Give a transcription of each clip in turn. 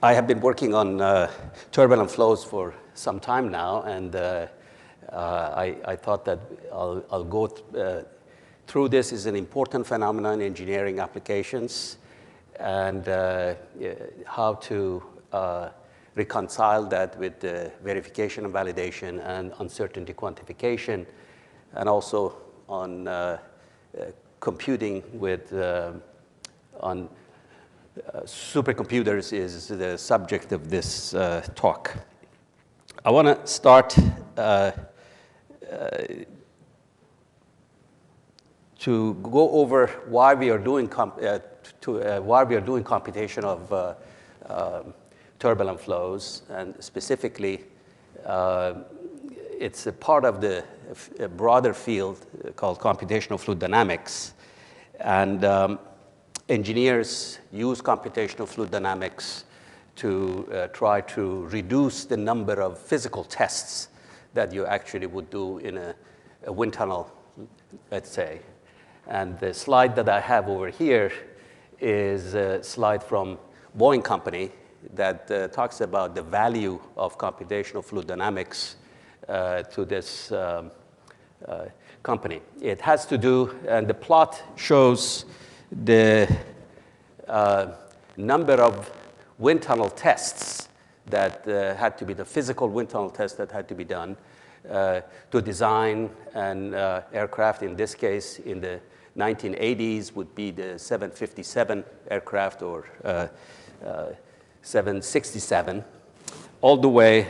I have been working on turbulent flows for some time now, and I thought that I'll go through this. Is an important phenomenon in engineering applications, and how to reconcile that with verification and validation and uncertainty quantification, and also on computing with on supercomputers is the subject of this talk. I want to start to go over why we are doing computation of turbulent flows, and specifically, it's a part of the broader field called computational fluid dynamics, and engineers use computational fluid dynamics to try to reduce the number of physical tests that you actually would do in a wind tunnel, let's say. And the slide that I have over here is a slide from Boeing Company that talks about the value of computational fluid dynamics to this company. It has to do, and the plot shows the number of wind tunnel tests that had to be, the physical wind tunnel tests that had to be done to design an aircraft. In this case, in the 1980s would be the 757 aircraft or 767, all the way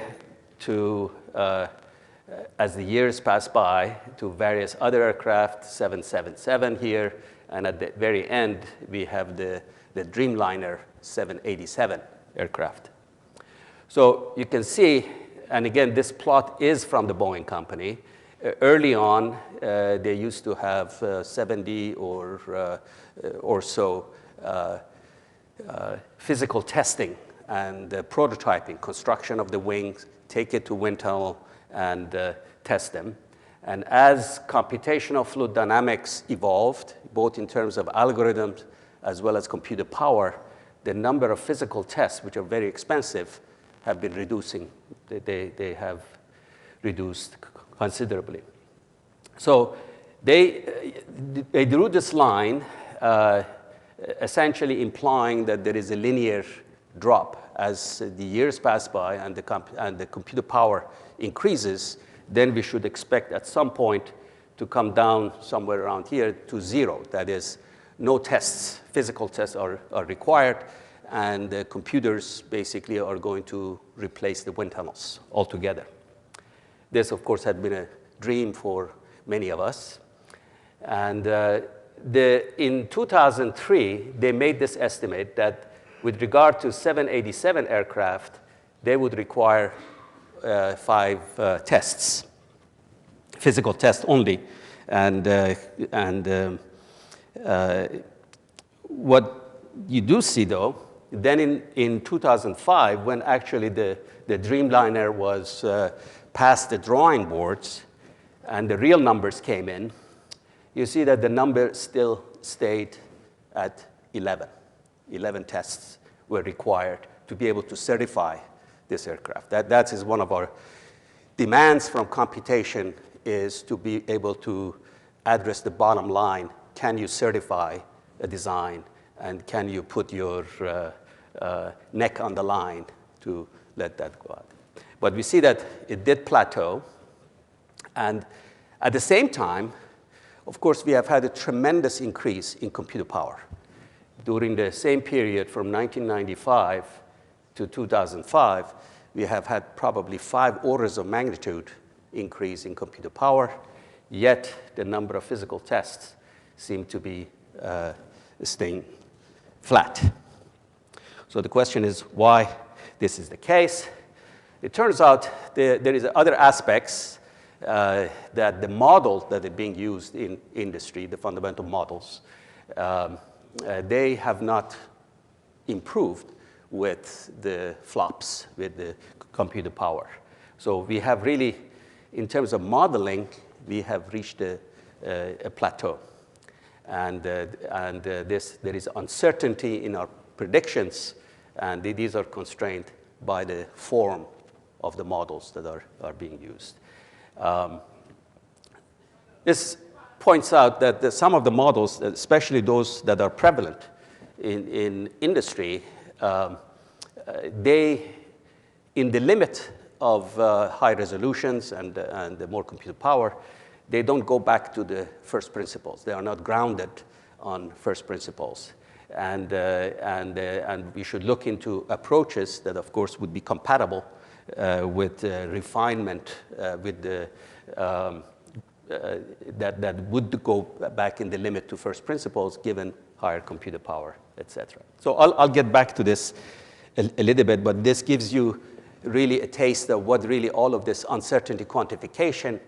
to, as the years pass by, to various other aircraft, 777 here, and at the very end, we have the Dreamliner 787 aircraft. So you can see, and again, this plot is from the Boeing Company. Early on, they used to have 70 or so physical testing and prototyping, construction of the wings, take it to wind tunnel and test them. And as computational fluid dynamics evolved, both in terms of algorithms as well as computer power, the number of physical tests, which are very expensive, have been reducing. They have reduced considerably. So they drew this line, essentially implying that there is a linear drop as the years pass by and the computer power increases. Then we should expect at some point to come down somewhere around here to zero. That is, no tests, physical tests are required, and the computers basically are going to replace the wind tunnels altogether. This, of course, had been a dream for many of us. And in 2003, they made this estimate that with regard to 787 aircraft, they would require 5 tests, physical tests only. And what you do see, though, then in 2005, when actually the Dreamliner was past the drawing boards and the real numbers came in, you see that the number still stayed at 11. 11 tests were required to be able to certify this aircraft. That is one of our demands from computation, is to be able to address the bottom line. Can you certify a design, and can you put your neck on the line to let that go out? But we see that it did plateau, and at the same time, of course, we have had a tremendous increase in computer power. During the same period from 1995 to 2005, we have had probably 5 orders of magnitude increase in computer power, yet the number of physical tests seem to be staying flat. So the question is why this is the case. It turns out there is other aspects that the models that are being used in industry, the fundamental models, they have not improved with the flops, with the computer power. So we have really, in terms of modeling, we have reached a plateau. And there is uncertainty in our predictions And these are constrained by the form of the models that are being used. This points out that some of the models, especially those that are prevalent in industry, they, in the limit of high resolutions and the more compute power, they don't go back to the first principles. They are not grounded on first principles. And we should look into approaches that, of course, would be compatible with refinement, with the, that would go back in the limit to first principles given higher computer power, et cetera. So I'll get back to this a little bit, but this gives you really a taste of what really all of this uncertainty quantification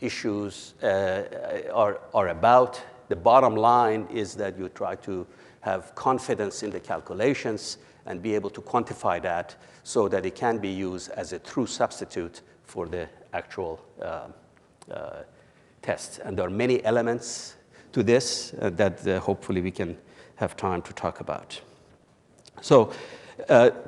issues are about. The bottom line is that you try to have confidence in the calculations and be able to quantify that so that it can be used as a true substitute for the actual tests. And there are many elements to this that hopefully we can have time to talk about. So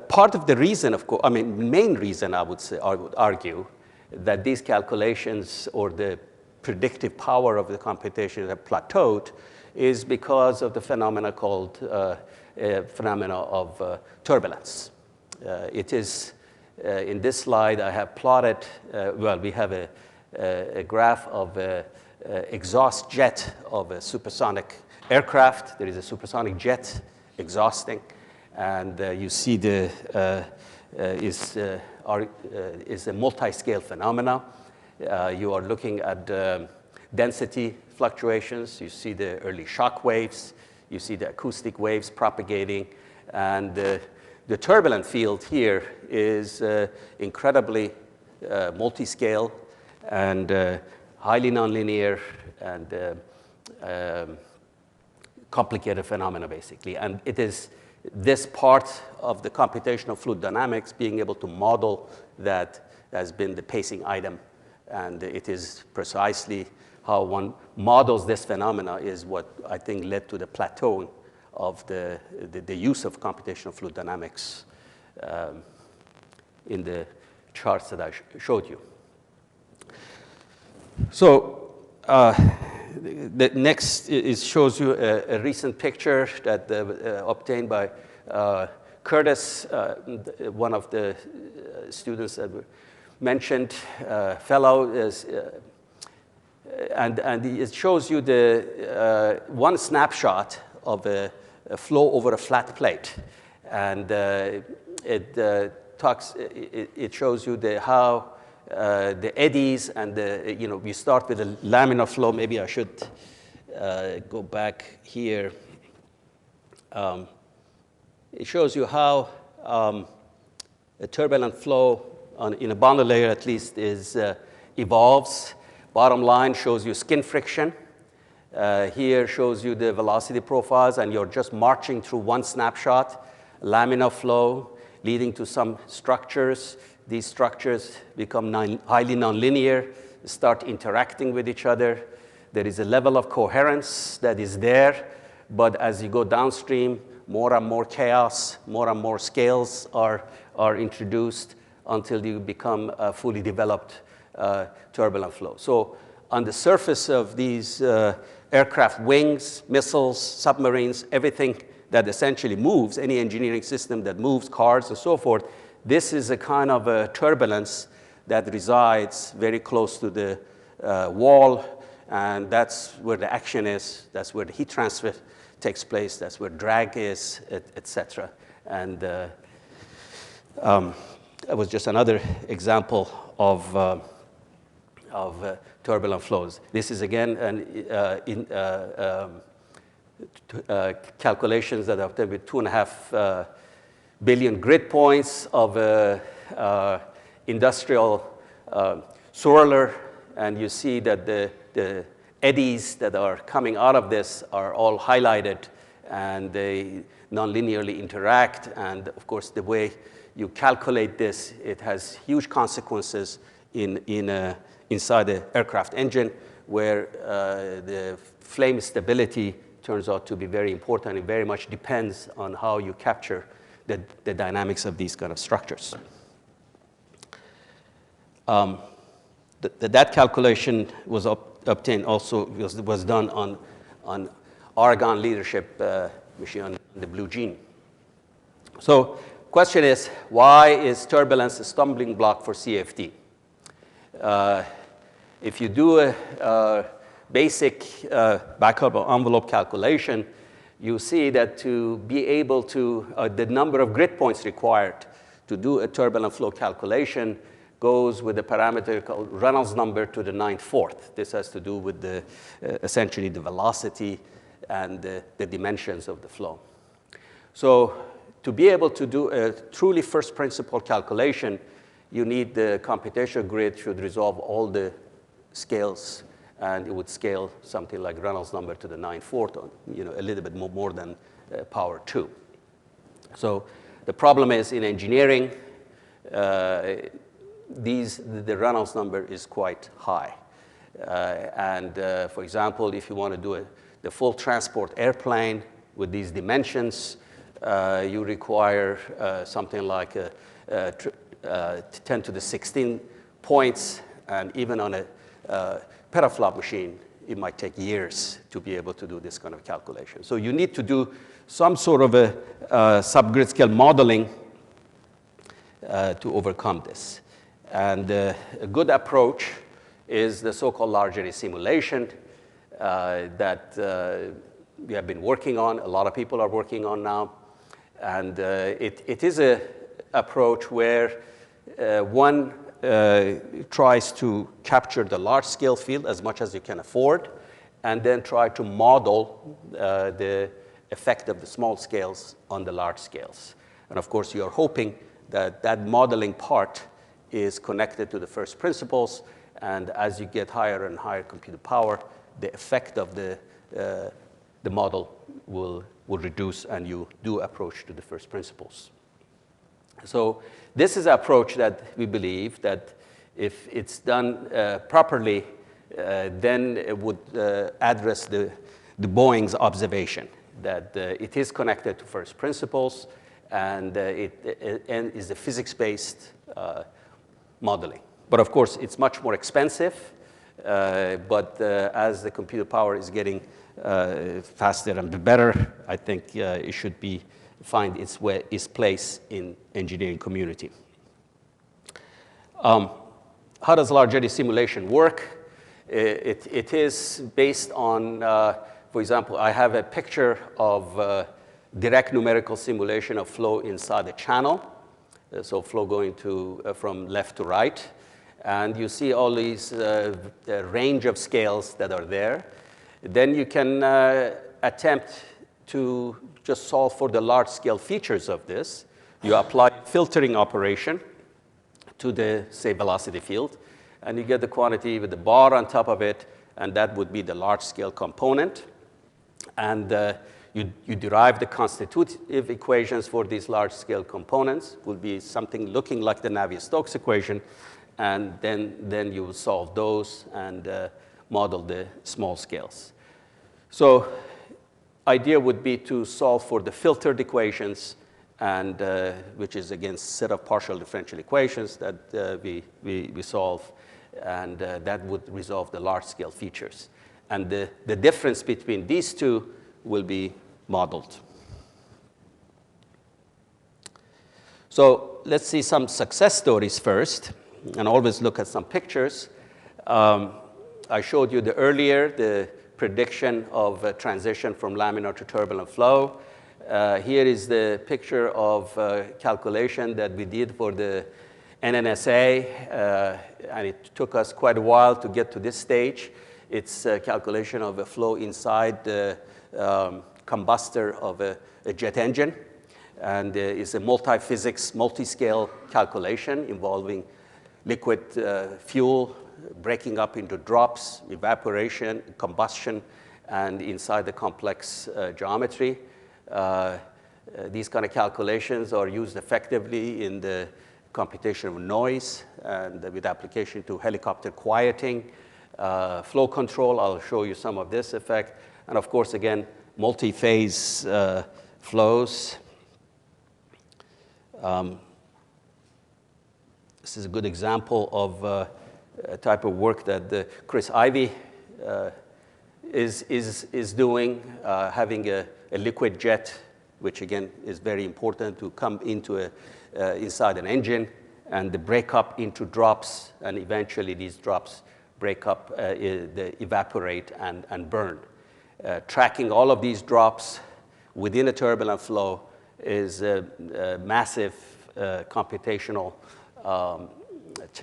part of the reason, of course, I mean, the main reason I would argue that these calculations or the predictive power of the computation have plateaued is because of the phenomena called phenomena of turbulence. It is, in this slide, I have plotted, well, we have a graph of an exhaust jet of a supersonic aircraft. There is a supersonic jet exhausting, and you see the is a multiscale phenomena. You are looking at density fluctuations. You see the early shock waves. You see the acoustic waves propagating. And the turbulent field here is incredibly multiscale and highly nonlinear and complicated phenomena, basically. And it is this part of the computational fluid dynamics, being able to model that, has been the pacing item. And it is precisely how one models this phenomena is what I think led to the plateauing of the use of computational fluid dynamics in the charts that I showed you. So the next shows you a recent picture that obtained by Curtis, one of the students that were mentioned, fellow, is, and it shows you the one snapshot of a flow over a flat plate, and it shows you how the eddies and we start with a laminar flow. Maybe I should go back here. It shows you how a turbulent flow in a boundary layer, at least, evolves. Bottom line shows you skin friction. Here shows you the velocity profiles, and you're just marching through one snapshot, laminar flow, leading to some structures. These structures become highly nonlinear, start interacting with each other. There is a level of coherence that is there, but as you go downstream, more and more chaos, more and more scales are introduced until you become a fully developed turbulent flow. So on the surface of these aircraft wings, missiles, submarines, everything that essentially moves, any engineering system that moves, cars and so forth, this is a kind of a turbulence that resides very close to the wall, and that's where the action is, that's where the heat transfer takes place, that's where drag is, et cetera. And that was just another example of turbulent flows. This is again calculations that are obtained with 2.5 billion grid points of industrial swirler, and you see that the eddies that are coming out of this are all highlighted, and they nonlinearly interact. And of course, the way you calculate this, it has huge consequences inside the aircraft engine, where the flame stability turns out to be very important. It very much depends on how you capture the dynamics of these kind of structures. That calculation was obtained also, was done on Argonne leadership machine on the Blue Gene. So question is, why is turbulence a stumbling block for CFD? If you do a basic back of envelope calculation, you see that to be able to, the number of grid points required to do a turbulent flow calculation goes with a parameter called Reynolds number to the 9/4. This has to do with the, essentially the velocity and the dimensions of the flow. So to be able to do a truly first principle calculation, you need the computational grid should resolve all the scales, and it would scale something like Reynolds number to the 9/4, or, a little bit more than power 2. So the problem is in engineering, the Reynolds number is quite high. For example, if you want to do the full transport airplane with these dimensions, you require something like 10 to the 16 points, and even on a petaflop machine, it might take years to be able to do this kind of calculation. So you need to do some sort of a subgrid scale modeling to overcome this. And a good approach is the so-called large area simulation that we have been working on. A lot of people are working on now. And it is an approach where one tries to capture the large-scale field as much as you can afford, and then try to model the effect of the small scales on the large scales. And of course, you're hoping that that modeling part is connected to the first principles, and as you get higher and higher compute power, the effect of the model will reduce, and you do approach to the first principles. So this is an approach that we believe that if it's done properly, then it would address the Boeing's observation that it is connected to first principles, and it is a physics-based modeling. But of course, it's much more expensive, but as the computer power is getting faster and better, I think it should find its place in engineering community. How does large area simulation work? It is based on, for example, I have a picture of direct numerical simulation of flow inside a channel. So flow going from left to right. And you see all these range of scales that are there. Then you can attempt to just solve for the large scale features of this. You apply filtering operation to the, say, velocity field, and you get the quantity with the bar on top of it, and that would be the large scale component. And you derive the constitutive equations for these large scale components. Will be something looking like the Navier-Stokes equation, and then you will solve those and model the small scales. So idea would be to solve for the filtered equations, and which is again a set of partial differential equations that we solve, and that would resolve the large scale features. And the difference between these two will be modeled. So let's see some success stories first, and always look at some pictures. I showed you the prediction of transition from laminar to turbulent flow. Here is the picture of calculation that we did for the NNSA, and it took us quite a while to get to this stage. It's a calculation of a flow inside the combustor of a jet engine, and it's a multi-physics, multiscale calculation involving liquid fuel breaking up into drops, evaporation, combustion, and inside the complex geometry. These kind of calculations are used effectively in the computation of noise and with application to helicopter quieting, flow control. I'll show you some of this effect. And of course, again, multi-phase flows. This is a good example of a type of work that Chris Ivey is doing, having a liquid jet, which again is very important to come into inside an engine, and they break up into drops, and eventually these drops break up, they evaporate and burn. Tracking all of these drops within a turbulent flow is a massive computational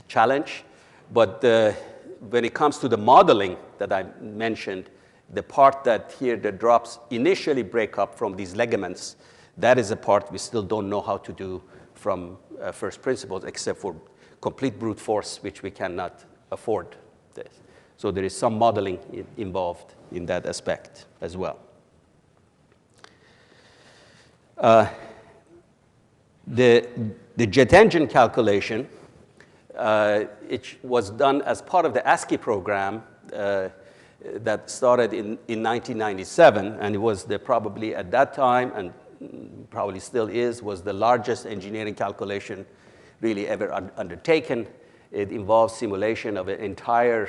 challenge. But when it comes to the modeling that I mentioned, the part that here the drops initially break up from these ligaments, that is a part we still don't know how to do from first principles, except for complete brute force, which we cannot afford this. So there is some modeling involved in that aspect as well. The jet engine calculation, it was done as part of the ASCII program that started in 1997, and it was probably at that time, and probably still is, was the largest engineering calculation really ever undertaken. It involves simulation of an entire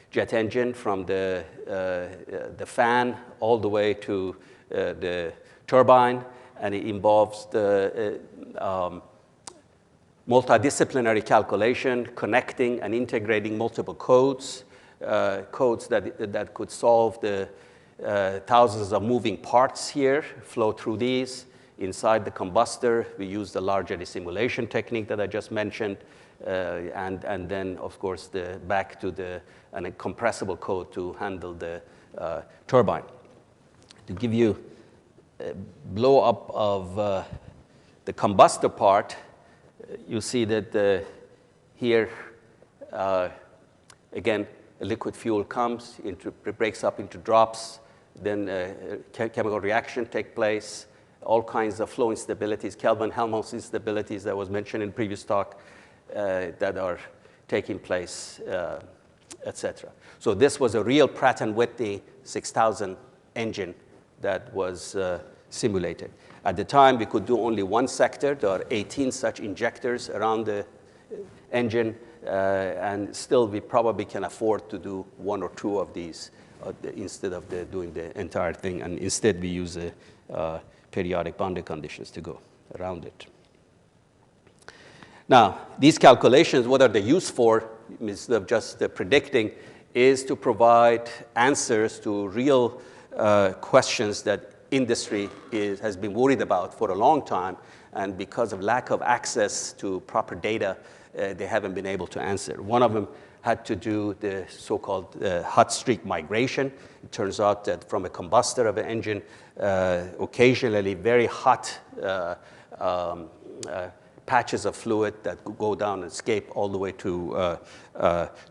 jet engine from the fan all the way to the turbine, and it involves the multidisciplinary calculation, connecting and integrating multiple codes, codes that could solve the thousands of moving parts here, flow through these. Inside the combustor, we use the large eddy simulation technique that I just mentioned, and then, of course, back to the compressible code to handle the turbine. To give you a blow-up of the combustor part, you see that here, again, a liquid fuel comes, breaks up into drops, then chemical reaction takes place, all kinds of flow instabilities, Kelvin-Helmholtz instabilities that was mentioned in previous talk that are taking place, etc. So this was a real Pratt & Whitney 6000 engine that was simulated. At the time, we could do only one sector. There are 18 such injectors around the engine, and still we probably can afford to do one or two of these instead of doing the entire thing, and instead we use periodic boundary conditions to go around it. Now, these calculations, what are they used for, instead of just predicting, is to provide answers to real questions that industry has been worried about for a long time, and because of lack of access to proper data, they haven't been able to answer. One of them had to do the so-called hot streak migration. It turns out that from a combustor of an engine, occasionally very hot patches of fluid that go down and escape all the way to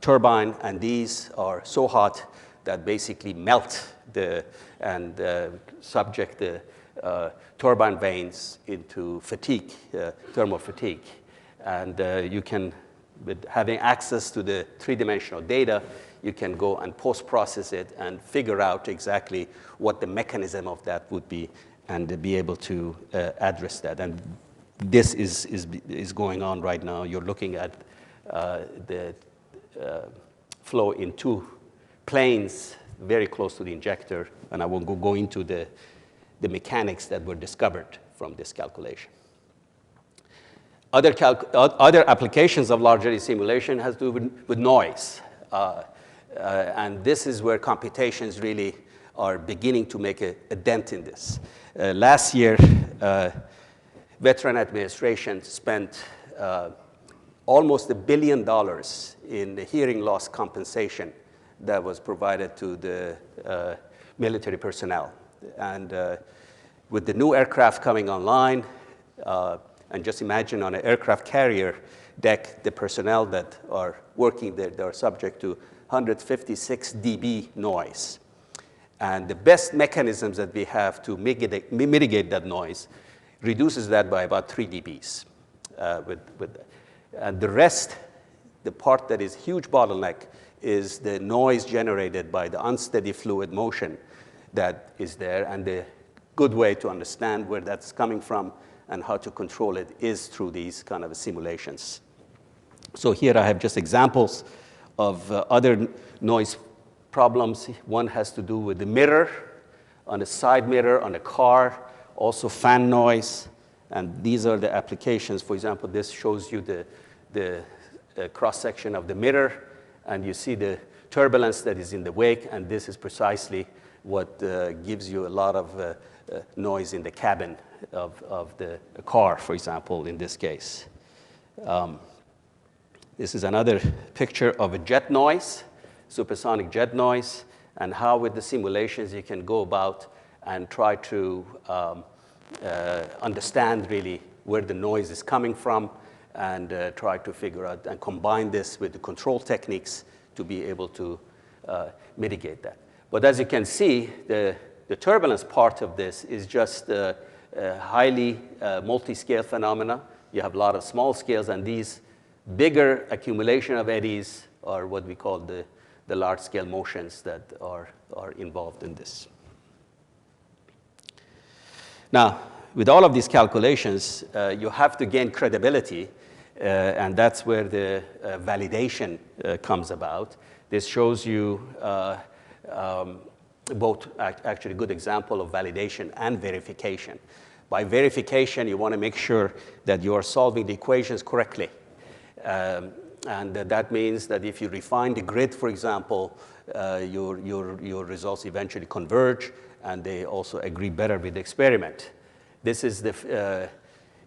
turbine, and these are so hot that basically melt and subject the turbine vanes into fatigue, thermal fatigue. And you can, with having access to the three-dimensional data, you can go and post-process it and figure out exactly what the mechanism of that would be and be able to address that. And this is going on right now. You're looking at the flow in two planes very close to the injector, and I won't go into the mechanics that were discovered from this calculation. Other applications of large eddy simulation has to do with noise. And this is where computations really are beginning to make a dent in this. Last year, Veteran Administration spent almost $1 billion in the hearing loss compensation that was provided to the military personnel. And with the new aircraft coming online, and just imagine on an aircraft carrier deck, the personnel that are working there, they are subject to 156 dB noise. And the best mechanisms that we have to mitigate that noise reduces that by about 3 dBs. And the rest, the part that is huge bottleneck, is the noise generated by the unsteady fluid motion that is there. And the good way to understand where that's coming from and how to control it is through these kind of simulations. So here I have just examples of other noise problems. One has to do with the mirror, on the side mirror, on a car, also fan noise. And these are the applications. For example, this shows you the cross-section of the mirror, and you see the turbulence that is in the wake, and this is precisely what gives you a lot of noise in the cabin of the car, for example, in this case. This is another picture of a jet noise, supersonic jet noise, and how with the simulations you can go about and try to understand really where the noise is coming from and try to figure out and combine this with the control techniques to be able to mitigate that. But as you can see, the turbulence part of this is just a highly multi-scale phenomena. You have a lot of small scales, and these bigger accumulation of eddies are what we call the large-scale motions that are involved in this. Now, with all of these calculations, you have to gain credibility, and that's where the validation comes about. This shows you both actually good example of validation and verification. By verification, you want to make sure that you are solving the equations correctly. And that means that if you refine the grid, for example, your results eventually converge, and they also agree better with the experiment. This is the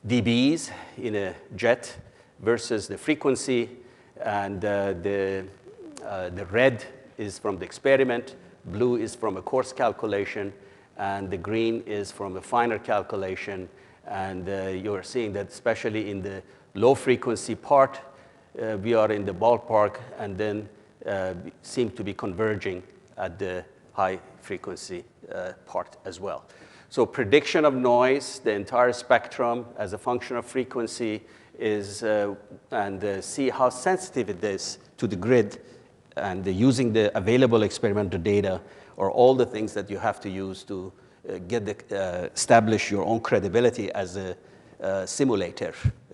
dBs in a jet versus the frequency, and the red is from the experiment, blue is from a coarse calculation, and the green is from a finer calculation. And you're seeing that especially in the low frequency part, we are in the ballpark, and then seem to be converging at the high frequency part as well. So prediction of noise, the entire spectrum as a function of frequency is, and see how sensitive it is to the grid, and simulating the available experimental data are all the things that you have to use to establish your own credibility as a simulator,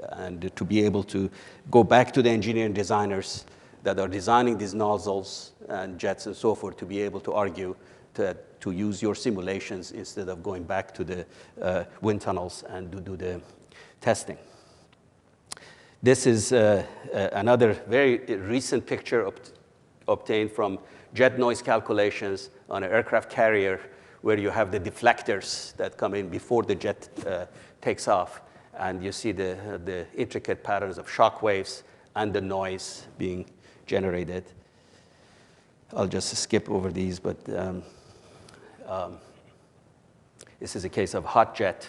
and to be able to go back to the engineering designers that are designing these nozzles and jets and so forth to be able to argue to use your simulations instead of going back to the wind tunnels and to do the testing. This is another very recent picture obtained from jet noise calculations on an aircraft carrier, where you have the deflectors that come in before the jet takes off, and you see the intricate patterns of shock waves and the noise being generated. I'll just skip over these, but this is a case of hot jet.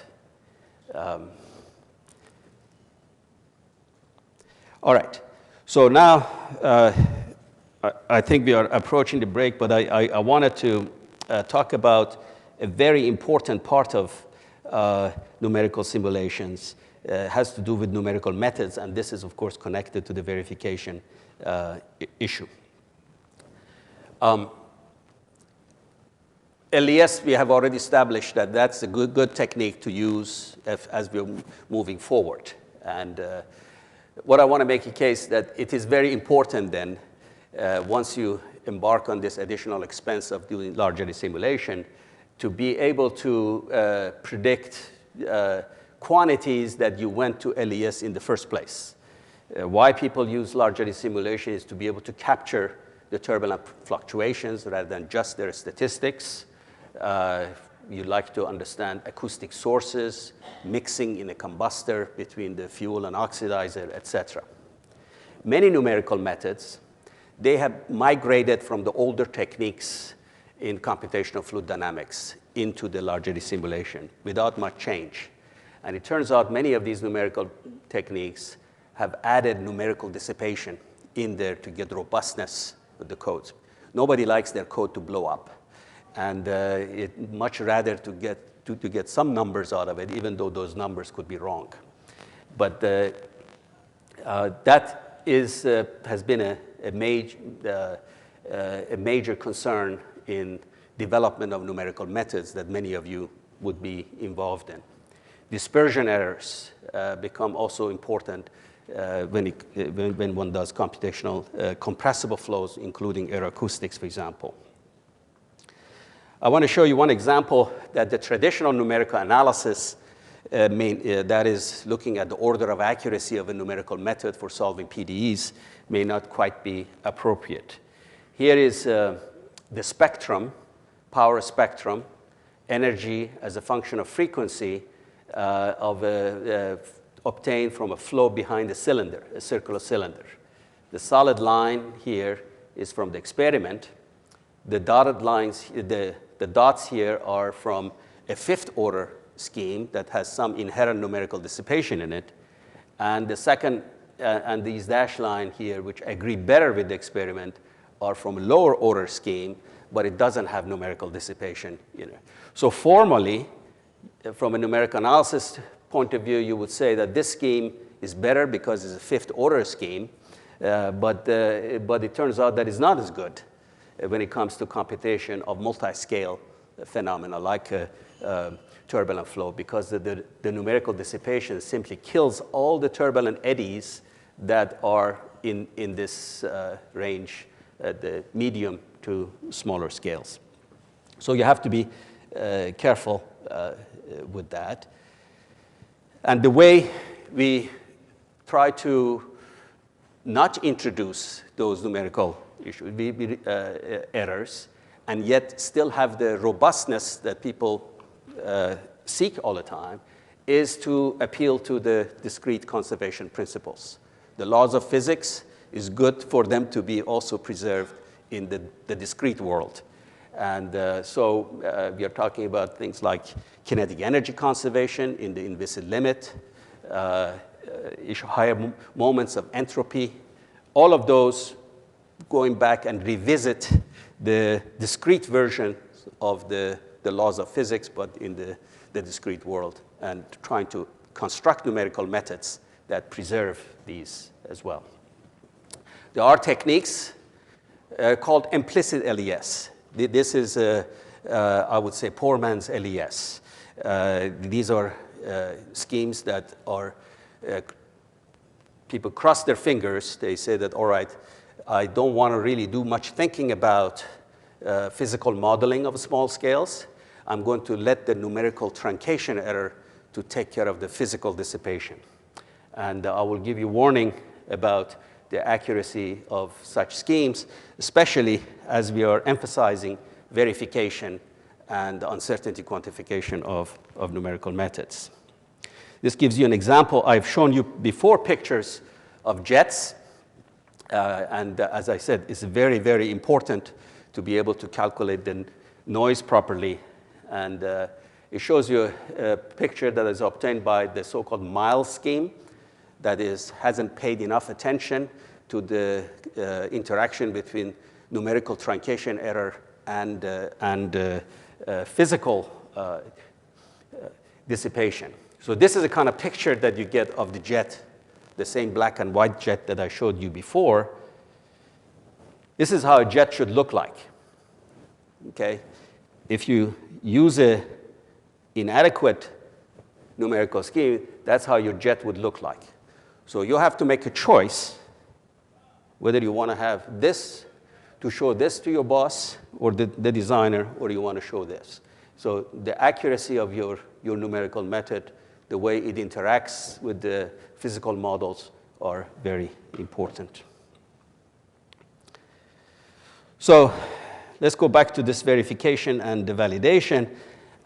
All right, so now I think we are approaching the break, but I wanted to talk about a very important part of numerical simulations. Has to do with numerical methods, and this is, of course, connected to the verification issue. LES, we have already established that that's a good technique to use as we're moving forward. And what I want to make a case that it is very important then, once you embark on this additional expense of doing large-eddy simulation, to be able to predict quantities that you went to LES in the first place. Why people use large-eddy simulation is to be able to capture the turbulent fluctuations rather than just their statistics. You like to understand acoustic sources, mixing in a combustor between the fuel and oxidizer, etc. Many numerical methods, they have migrated from the older techniques in computational fluid dynamics into the large-eddy simulation without much change. And it turns out many of these numerical techniques have added numerical dissipation in there to get robustness with the codes. Nobody likes their code to blow up. And it much rather to get some numbers out of it, even though those numbers could be wrong. But that has been a major concern in development of numerical methods that many of you would be involved in. Dispersion errors become also important when one does computational compressible flows, including aero-acoustics, for example. I want to show you one example that the traditional numerical analysis, that is looking at the order of accuracy of a numerical method for solving PDEs, may not quite be appropriate. Here is the spectrum, power spectrum, energy as a function of frequency obtained from a flow behind a cylinder, a circular cylinder. The solid line here is from the experiment. The dotted lines, the dots here are from a fifth order scheme that has some inherent numerical dissipation in it. And the second, and these dashed line here, which agree better with the experiment, are from a lower order scheme, but it doesn't have numerical dissipation in it. So formally, from a numerical analysis point of view, you would say that this scheme is better because it's a fifth order scheme, but it turns out that it's not as good when it comes to computation of multiscale phenomena like turbulent flow, because the numerical dissipation simply kills all the turbulent eddies that are in this range, the medium to smaller scales. So you have to be careful with that. And the way we try to not introduce those numerical issues, errors, and yet still have the robustness that people seek all the time, is to appeal to the discrete conservation principles. The laws of physics is good for them to be also preserved in the discrete world. And so we are talking about things like kinetic energy conservation in the implicit limit, higher moments of entropy, all of those going back and revisit the discrete version of the laws of physics, but in the discrete world, and trying to construct numerical methods that preserve these as well. There are techniques called implicit LES. This is, I would say, poor man's LES. These are schemes that are, people cross their fingers. They say that, all right, I don't want to really do much thinking about physical modeling of small scales. I'm going to let the numerical truncation error to take care of the physical dissipation. And I will give you warning about the accuracy of such schemes, especially as we are emphasizing verification and uncertainty quantification of numerical methods. This gives you an example. I've shown you before pictures of jets. And as I said, it's very, very important to be able to calculate the noise properly. And it shows you a picture that is obtained by the so-called Miles scheme that hasn't paid enough attention to the interaction between numerical truncation error and physical dissipation. So this is a kind of picture that you get of the jet, the same black and white jet that I showed you before. This is how a jet should look like. Okay? If you use an inadequate numerical scheme, that's how your jet would look like. So you have to make a choice whether you want to have this to show this to your boss or the designer, or you want to show this. So the accuracy of your numerical method, the way it interacts with the physical models, are very important. So let's go back to this verification and the validation.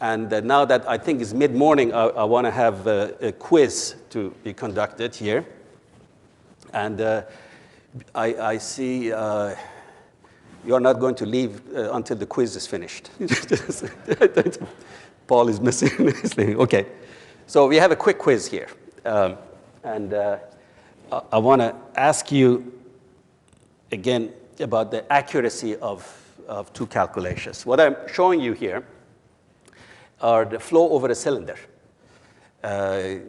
And now that I think it's mid-morning, I want to have a quiz to be conducted here. And I see you're not going to leave until the quiz is finished. Paul is missing his thing. OK. So we have a quick quiz here. And I want to ask you, again, about the accuracy of two calculations. What I'm showing you here are the flow over a cylinder. The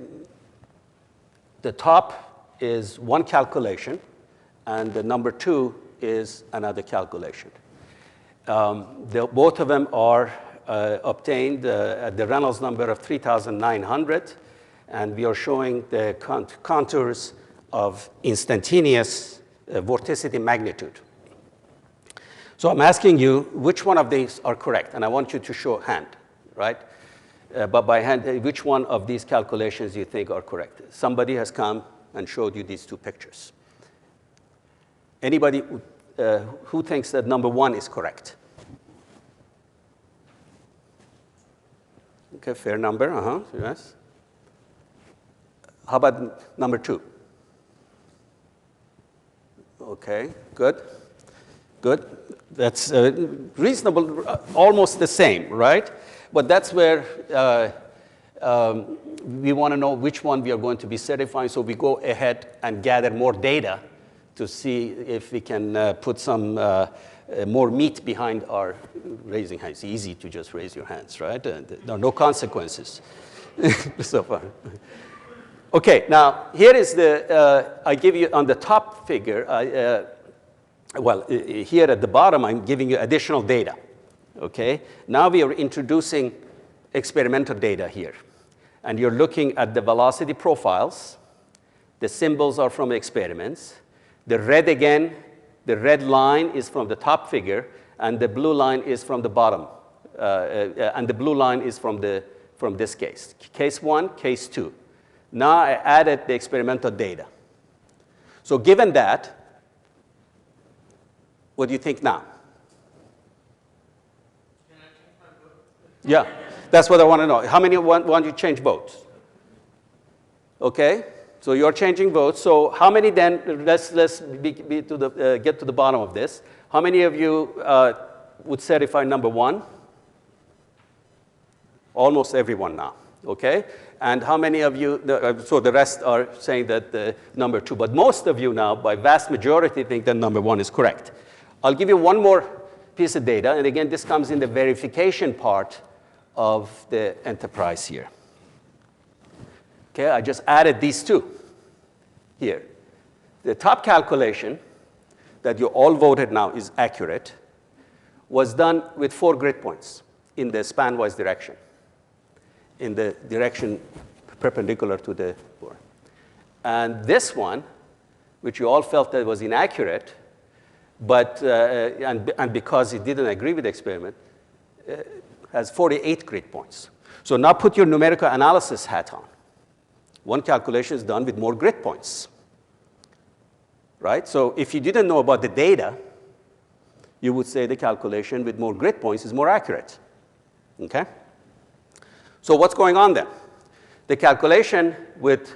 top is one calculation, and the number 2 is another calculation. Both of them are obtained at the Reynolds number of 3,900, and we are showing the contours of instantaneous vorticity magnitude. So I'm asking you which one of these are correct, and I want you to show hand, right? But by hand, which one of these calculations you think are correct? Somebody has come and showed you these two pictures. Anybody who thinks that number one is correct? Okay, fair number, yes. How about number two? Okay, good, good. That's reasonable, almost the same, right? But that's where we want to know which one we are going to be certifying, so we go ahead and gather more data to see if we can put some more meat behind our raising hands. It's easy to just raise your hands, right? There are no consequences so far. Okay, now here is the, I give you on the top figure, well, here at the bottom, I'm giving you additional data, okay? Now we are introducing experimental data here. And you're looking at the velocity profiles. The symbols are from experiments. The red again, the red line is from the top figure, and the blue line is from the bottom. And the blue line is from this case. Case one, case two. Now I added the experimental data. So given that, what do you think now? Can I change my vote? Yeah, that's what I want to know. How many want you to change votes? Okay, so you're changing votes. So how many then, let's get to the bottom of this. How many of you would certify number one? Almost everyone now, okay? And how many of you, so the rest are saying that number two, but most of you now, by vast majority, think that number one is correct. I'll give you one more piece of data, and again, this comes in the verification part of the enterprise here. Okay, I just added these two here. The top calculation that you all voted now is accurate was done with 4 grid points in the span-wise direction, in the direction perpendicular to the board. And this one, which you all felt that was inaccurate, but, and because it didn't agree with the experiment, has 48 grid points. So now put your numerical analysis hat on. One calculation is done with more grid points, right? So if you didn't know about the data, you would say the calculation with more grid points is more accurate, okay? So what's going on then? The calculation with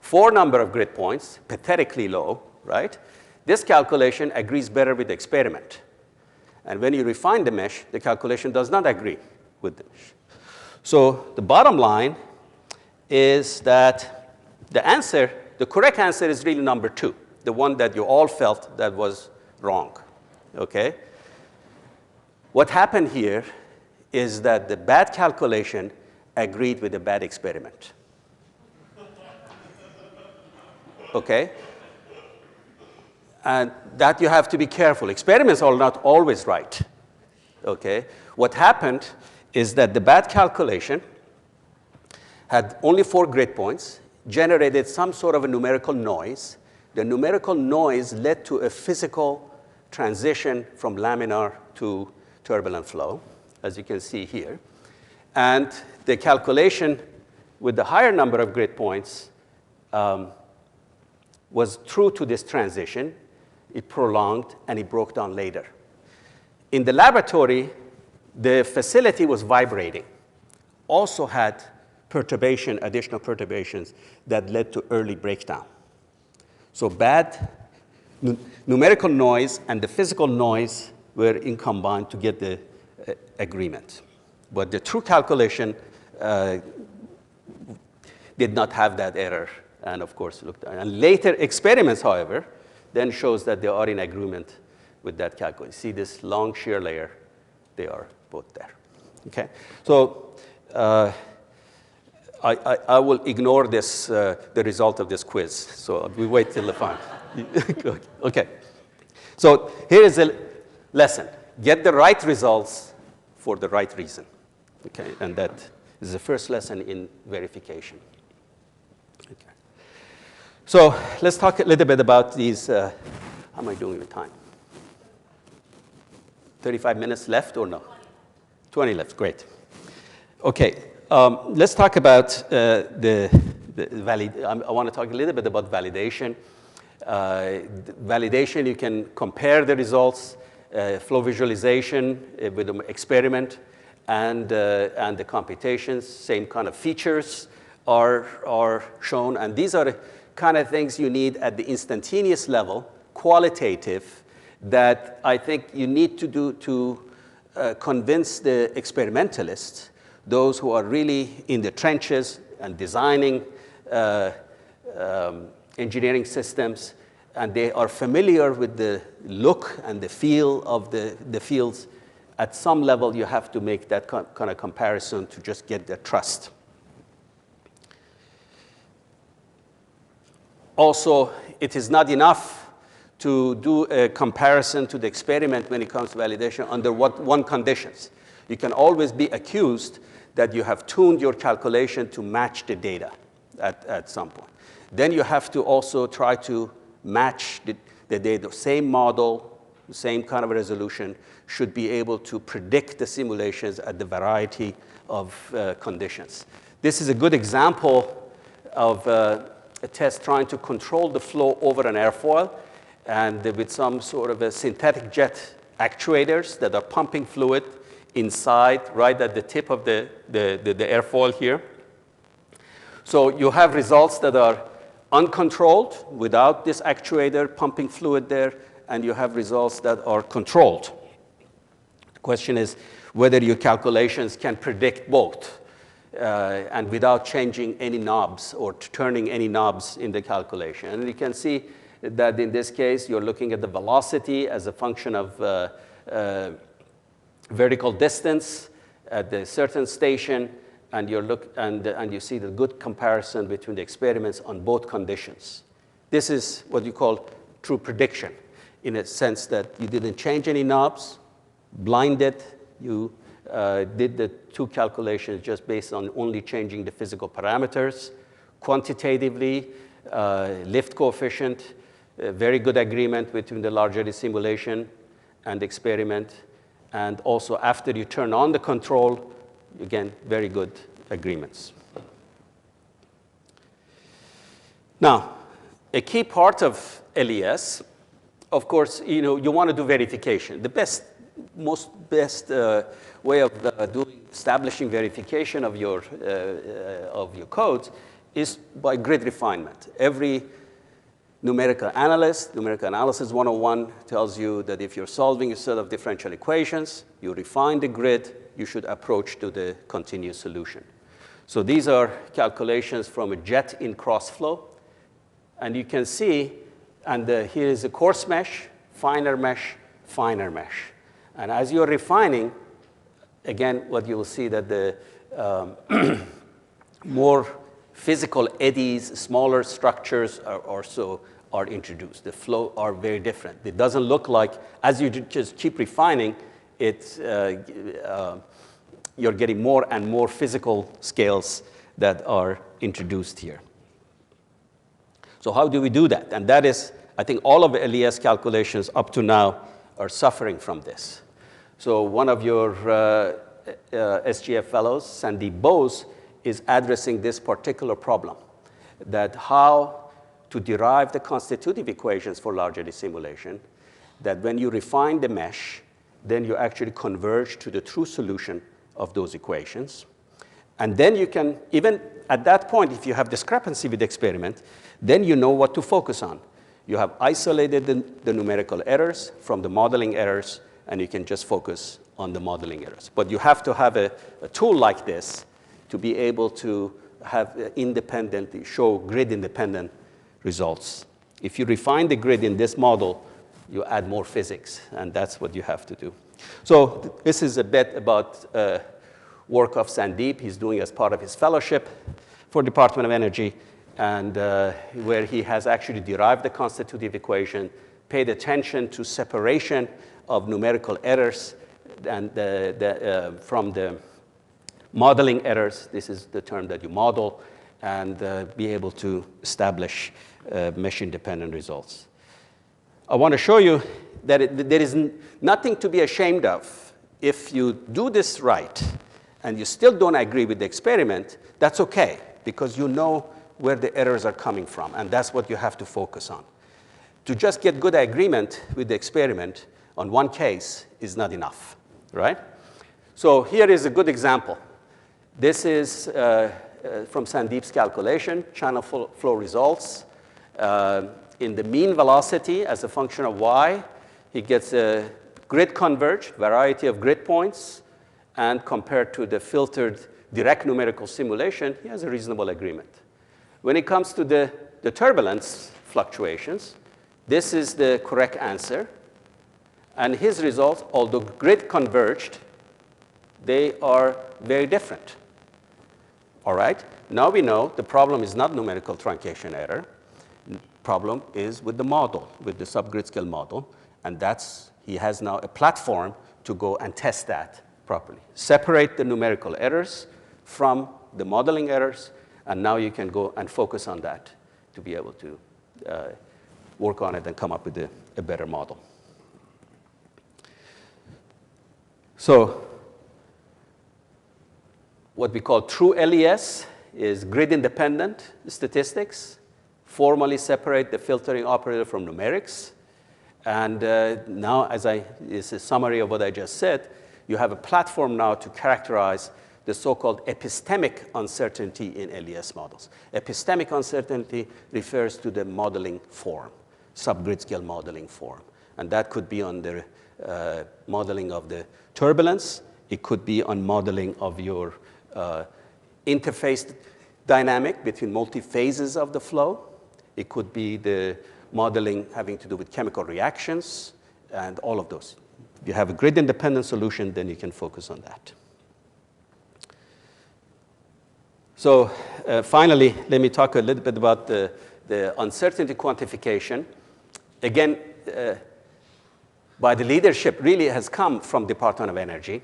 4 number of grid points, pathetically low, right? This calculation agrees better with the experiment. And when you refine the mesh, the calculation does not agree with the mesh. So the bottom line is that the answer, the correct answer is really number 2, the one that you all felt that was wrong, okay? What happened here is that the bad calculation agreed with the bad experiment, okay? And that you have to be careful. Experiments are not always right, okay? What happened is that the bad calculation had only 4 grid points, generated some sort of a numerical noise. The numerical noise led to a physical transition from laminar to turbulent flow, as you can see here. And the calculation with the higher number of grid points was true to this transition. It prolonged, and it broke down later. In the laboratory, the facility was vibrating, also had perturbation, additional perturbations that led to early breakdown. So bad numerical noise and the physical noise were in combined to get the agreement. But the true calculation did not have that error, and of course looked. And later experiments, however, then shows that they are in agreement with that calculation. See this long shear layer? They are both there, okay? So I will ignore this, the result of this quiz. So we wait till the final. Okay. So here is a lesson. Get the right results for the right reason. Okay, and that is the first lesson in verification. Okay. So let's talk a little bit about these. How am I doing with time? 35 minutes left or no? 20 left, great. Okay, let's talk about I want to talk a little bit about validation. Validation, you can compare the results, flow visualization with the experiment, and the computations. Same kind of features are shown, and these are the kind of things you need at the instantaneous level, qualitative, that I think you need to do to convince the experimentalists, those who are really in the trenches and designing engineering systems, and they are familiar with the look and the feel of the fields. At some level, you have to make that kind of comparison to just get their trust. Also, it is not enough to do a comparison to the experiment when it comes to validation under one conditions. You can always be accused that you have tuned your calculation to match the data at some point. Then you have to also try to match the data. Same model, same kind of resolution should be able to predict the simulations at the variety of conditions. This is a good example of a test trying to control the flow over an airfoil, and with some sort of a synthetic jet actuators that are pumping fluid inside, right at the tip of the airfoil here. So you have results that are uncontrolled without this actuator pumping fluid there, and you have results that are controlled. The question is whether your calculations can predict both and without changing any knobs or turning any knobs in the calculation. And you can see that in this case, you're looking at the velocity as a function of vertical distance at a certain station, and you see the good comparison between the experiments on both conditions. This is what you call true prediction, in a sense that you didn't change any knobs, blinded, you did the two calculations just based on only changing the physical parameters. Quantitatively, lift coefficient, very good agreement between the large eddy simulation and the experiment. And also after you turn on the control, again, very good agreements. Now, a key part of LES, of course, you want to do verification. The best way of establishing verification of your codes is by grid refinement. Every numerical analyst, numerical analysis 101 tells you that if you're solving a set of differential equations, you refine the grid, you should approach to the continuous solution. So these are calculations from a jet in cross flow. And you can see, and here is a coarse mesh, finer mesh, finer mesh. And as you're refining, again, what you will see that the more physical eddies, smaller structures are introduced. The flow are very different. It doesn't look like, as you just keep refining, you're getting more and more physical scales that are introduced here. So how do we do that? And that is, I think all of the LES calculations up to now are suffering from this. So one of your SGF fellows, Sandeep Bose, is addressing this particular problem, that how to derive the constitutive equations for large eddy simulation, that when you refine the mesh, then you actually converge to the true solution of those equations. And then you can, even at that point, if you have discrepancy with the experiment, then you know what to focus on. You have isolated the numerical errors from the modeling errors, and you can just focus on the modeling errors. But you have to have a tool like this to be able to have independent, show grid-independent results. If you refine the grid in this model, you add more physics, and that's what you have to do. So this is a bit about work of Sandeep. He's doing as part of his fellowship for Department of Energy, and where he has actually derived the constitutive equation, paid attention to separation of numerical errors and from the Modeling errors, this is the term that you model, and be able to establish machine-dependent results. I want to show you that there is nothing to be ashamed of. If you do this right and you still don't agree with the experiment, that's okay, because you know where the errors are coming from, and that's what you have to focus on. To just get good agreement with the experiment on one case is not enough, right? So here is a good example. This is from Sandeep's calculation, channel flow results. In the mean velocity as a function of y, he gets a grid converged, variety of grid points, and compared to the filtered direct numerical simulation, he has a reasonable agreement. When it comes to the turbulence fluctuations, this is the correct answer. And his results, although grid converged, they are very different. All right? Now we know the problem is not numerical truncation error. The problem is with the model, with the subgrid scale model. And he has now a platform to go and test that properly. Separate the numerical errors from the modeling errors, and now you can go and focus on that to be able to work on it and come up with a better model. So what we call true LES is grid-independent statistics, formally separate the filtering operator from numerics. And now, it's a summary of what I just said, you have a platform now to characterize the so-called epistemic uncertainty in LES models. Epistemic uncertainty refers to the modeling form, subgrid scale modeling form. And that could be on the modeling of the turbulence. It could be on modeling of your interface dynamic between multi-phases of the flow. It could be the modeling having to do with chemical reactions and all of those. If you have a grid-independent solution, then you can focus on that. So finally, let me talk a little bit about the uncertainty quantification. Again, by the leadership really has come from Department of Energy.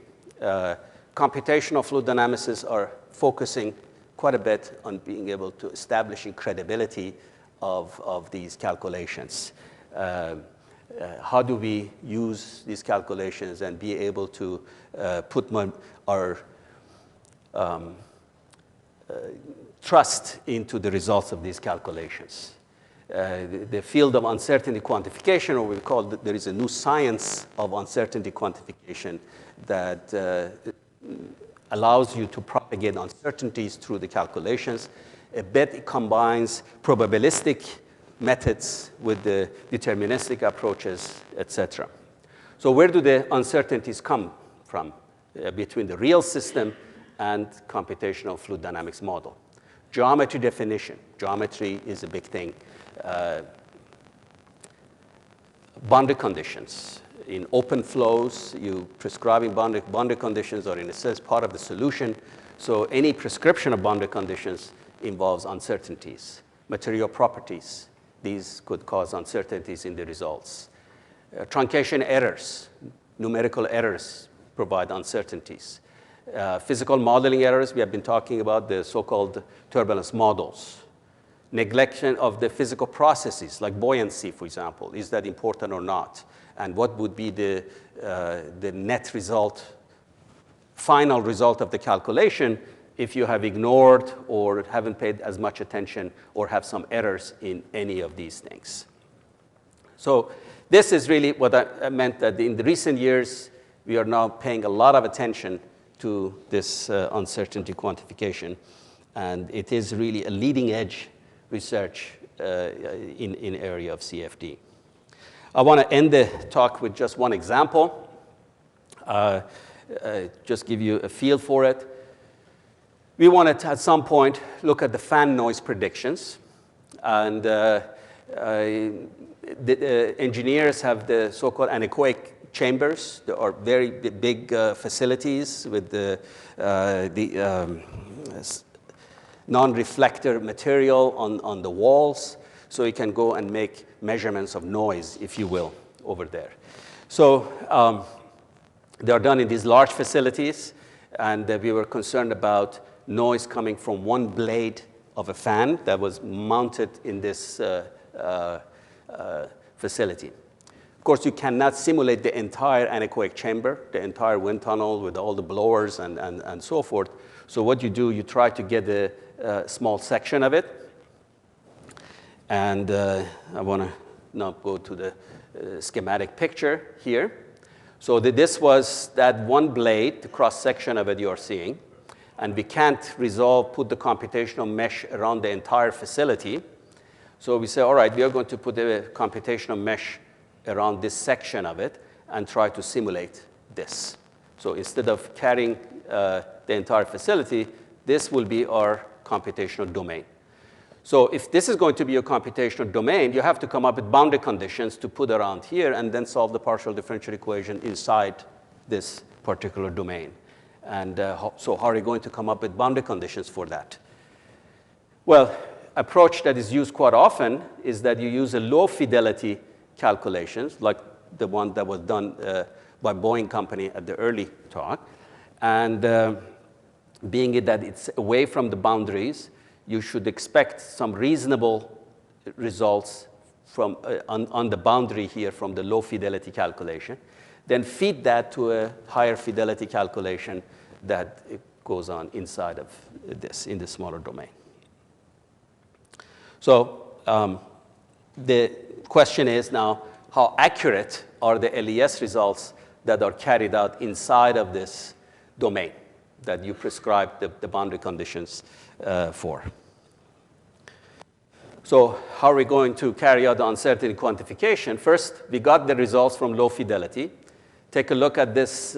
Computational fluid dynamicists are focusing quite a bit on being able to establishing credibility of these calculations. How do we use these calculations and be able to put our trust into the results of these calculations? The field of uncertainty quantification, or we call it, there is a new science of uncertainty quantification that allows you to propagate uncertainties through the calculations. A bit it combines probabilistic methods with the deterministic approaches, etc. So where do the uncertainties come from between the real system and computational fluid dynamics model? Geometry definition. Geometry is a big thing. Boundary conditions. In open flows, you prescribing boundary conditions are in a sense part of the solution. So any prescription of boundary conditions involves uncertainties. Material properties. These could cause uncertainties in the results. Truncation errors, numerical errors provide uncertainties. Physical modeling errors, we have been talking about the so-called turbulence models. Neglection of the physical processes, like buoyancy, for example. Is that important or not? And what would be the net result, final result of the calculation if you have ignored or haven't paid as much attention or have some errors in any of these things? So this is really what I meant, that in the recent years, we are now paying a lot of attention to this uncertainty quantification. And it is really a leading edge research in area of CFD. I want to end the talk with just one example, just give you a feel for it. We wanted to, at some point, look at the fan noise predictions. And the engineers have the so-called anechoic chambers. There are very big facilities with the non-reflector material on the walls. So you can go and make measurements of noise, if you will, over there. So they are done in these large facilities. And we were concerned about noise coming from one blade of a fan that was mounted in this facility. Of course, you cannot simulate the entire anechoic chamber, the entire wind tunnel with all the blowers and so forth. So what you do, you try to get a small section of it. And I want to now go to the schematic picture here. So this was that one blade, the cross-section of it you're seeing. And we can't put the computational mesh around the entire facility. So we say, all right, we are going to put a computational mesh around this section of it and try to simulate this. So instead of carrying the entire facility, this will be our computational domain. So if this is going to be a computational domain, you have to come up with boundary conditions to put around here and then solve the partial differential equation inside this particular domain. And so how are you going to come up with boundary conditions for that? Well, approach that is used quite often is that you use a low fidelity calculations, like the one that was done by Boeing company at the early talk. And being it that it's away from the boundaries, you should expect some reasonable results from on the boundary here from the low fidelity calculation. Then feed that to a higher fidelity calculation that goes on inside of this, in the smaller domain. So the question is now, how accurate are the LES results that are carried out inside of this domain that you prescribe the boundary conditions for? So how are we going to carry out the uncertainty quantification? First, we got the results from low fidelity. Take a look at this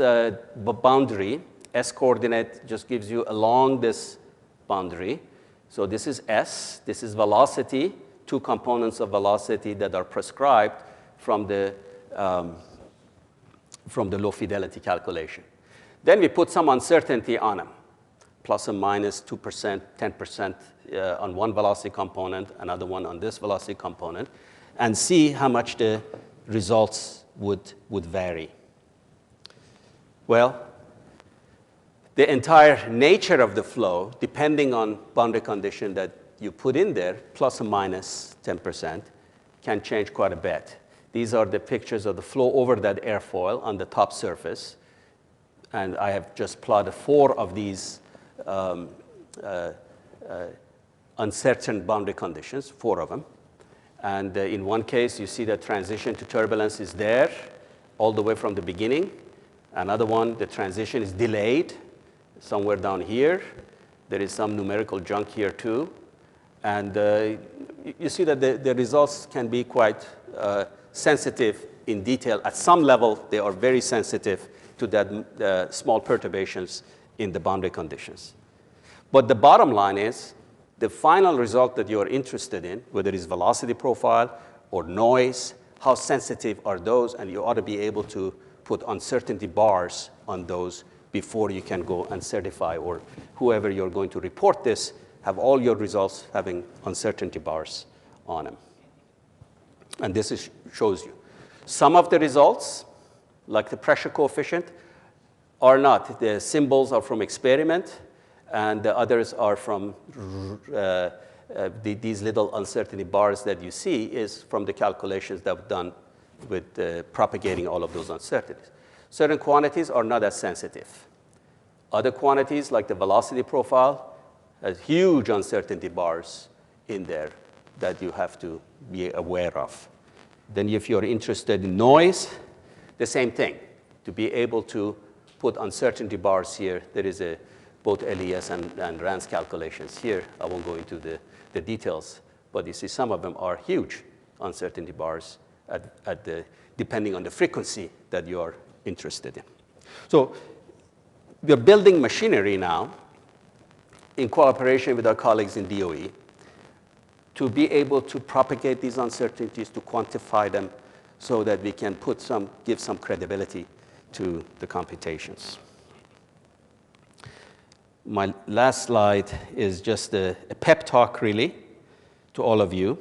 boundary. S coordinate just gives you along this boundary. So this is S. This is velocity, two components of velocity that are prescribed from the low fidelity calculation. Then we put some uncertainty on them, plus or minus 2%, 10% on one velocity component, another one on this velocity component, and see how much the results would vary. Well, the entire nature of the flow, depending on boundary condition that you put in there, plus or minus 10%, can change quite a bit. These are the pictures of the flow over that airfoil on the top surface. And I have just plotted 4 of these uncertain boundary conditions, 4 of them. And in one case, you see that transition to turbulence is there all the way from the beginning. Another one, the transition is delayed somewhere down here. There is some numerical junk here too. And you see that the results can be quite sensitive in detail. At some level, they are very sensitive to that small perturbations in the boundary conditions. But the bottom line is, the final result that you're interested in, whether it's velocity profile or noise, how sensitive are those? And you ought to be able to put uncertainty bars on those before you can go and certify, or whoever you're going to report this, have all your results having uncertainty bars on them. And this shows you. Some of the results, like the pressure coefficient, are not. The symbols are from experiment, and the others are from these little uncertainty bars that you see is from the calculations that were done with propagating all of those uncertainties. Certain quantities are not as sensitive. Other quantities, like the velocity profile, has huge uncertainty bars in there that you have to be aware of. Then if you're interested in noise, the same thing. To be able to put uncertainty bars here, there is both LES and RANS calculations here. I won't go into the details, but you see some of them are huge uncertainty bars depending on the frequency that you are interested in. So we are building machinery now in cooperation with our colleagues in DOE to be able to propagate these uncertainties, to quantify them so that we can give some credibility to the computations. My last slide is just a pep talk, really, to all of you.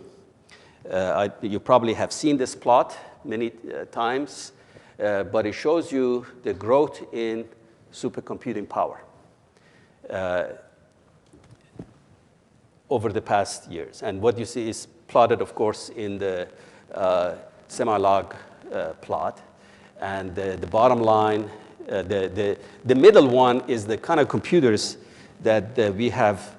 You probably have seen this plot many times, but it shows you the growth in supercomputing power over the past years. And what you see is plotted, of course, in the semi-log plot. And the bottom line, the middle one is the kind of computers that we have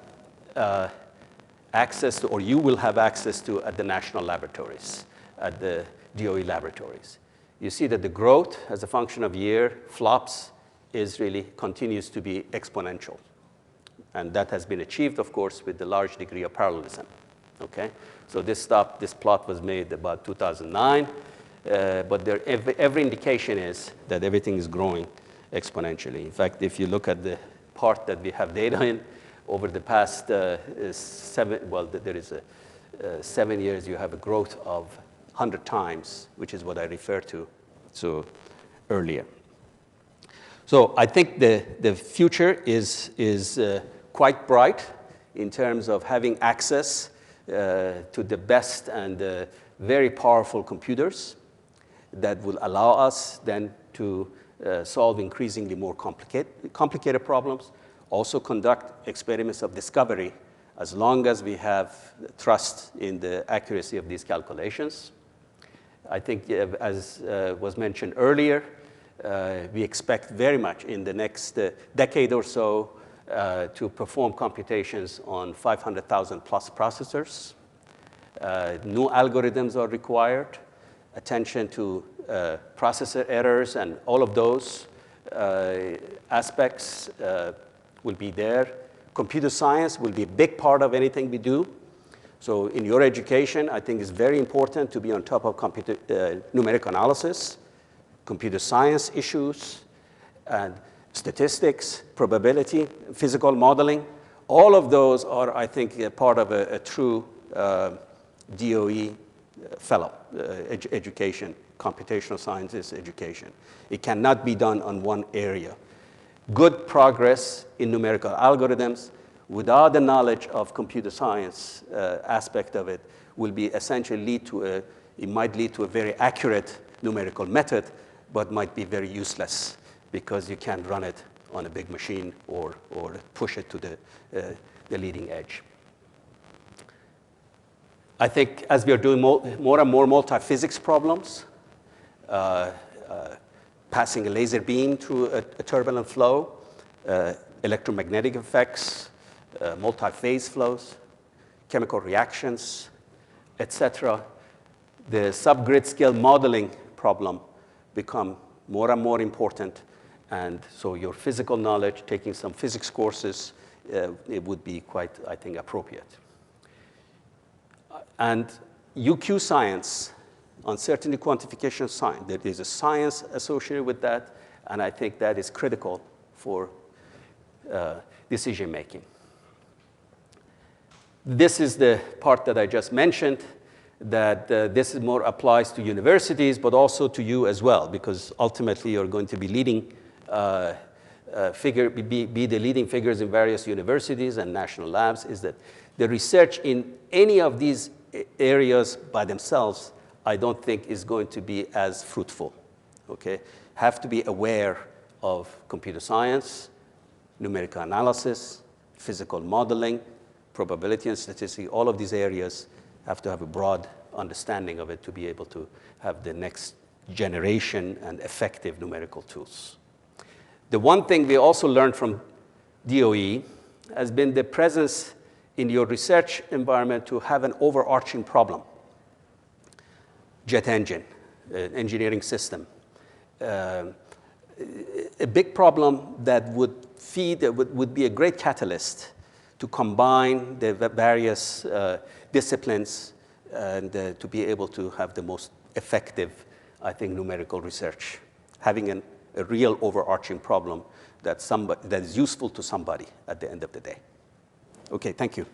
access to, or you will have access to at the national laboratories, at the DOE laboratories. You see that the growth as a function of year, flops, is really continues to be exponential. And that has been achieved, of course, with the large degree of parallelism. Okay? So this plot was made about 2009, but every indication is that everything is growing exponentially. In fact, if you look at the part that we have data in, over the past 7 years, you have a growth of 100 times, which is what I referred to earlier. So I think the future is quite bright in terms of having access to the best and very powerful computers that will allow us then to solve increasingly more complicated problems, also conduct experiments of discovery as long as we have trust in the accuracy of these calculations. I think, as was mentioned earlier, we expect very much in the next decade or so to perform computations on 500,000 plus processors. New algorithms are required, attention to processor errors, and all of those aspects will be there. Computer science will be a big part of anything we do. So in your education, I think it's very important to be on top of numerical analysis, computer science issues, and statistics, probability, physical modeling. All of those are, I think, a part of a true DOE fellow education, computational sciences education. It cannot be done on one area. Good progress in numerical algorithms without the knowledge of computer science aspect of it will be essentially it might lead to a very accurate numerical method, but might be very useless because you can't run it on a big machine or push it to the leading edge. I think as we are doing more and more multi-physics problems, passing a laser beam through a turbulent flow, electromagnetic effects, multi-phase flows, chemical reactions, etc., the subgrid scale modeling problem become more and more important. And so your physical knowledge, taking some physics courses, it would be quite, I think, appropriate. And UQ science, uncertainty quantification science, there is a science associated with that, and I think that is critical for decision making. This is the part that I just mentioned, that this more applies to universities, but also to you as well, because ultimately you're going to be leading be the leading figures in various universities and national labs, is that the research in any of these areas by themselves, I don't think is going to be as fruitful, okay? Have to be aware of computer science, numerical analysis, physical modeling, probability and statistics. All of these areas have to have a broad understanding of it to be able to have the next generation and effective numerical tools. The one thing we also learned from DOE has been the presence in your research environment to have an overarching problem. Jet engine, engineering system. A big problem that would be a great catalyst to combine the various disciplines and to be able to have the most effective, I think, numerical research. Having a real overarching problem that is useful to somebody at the end of the day. Okay, thank you.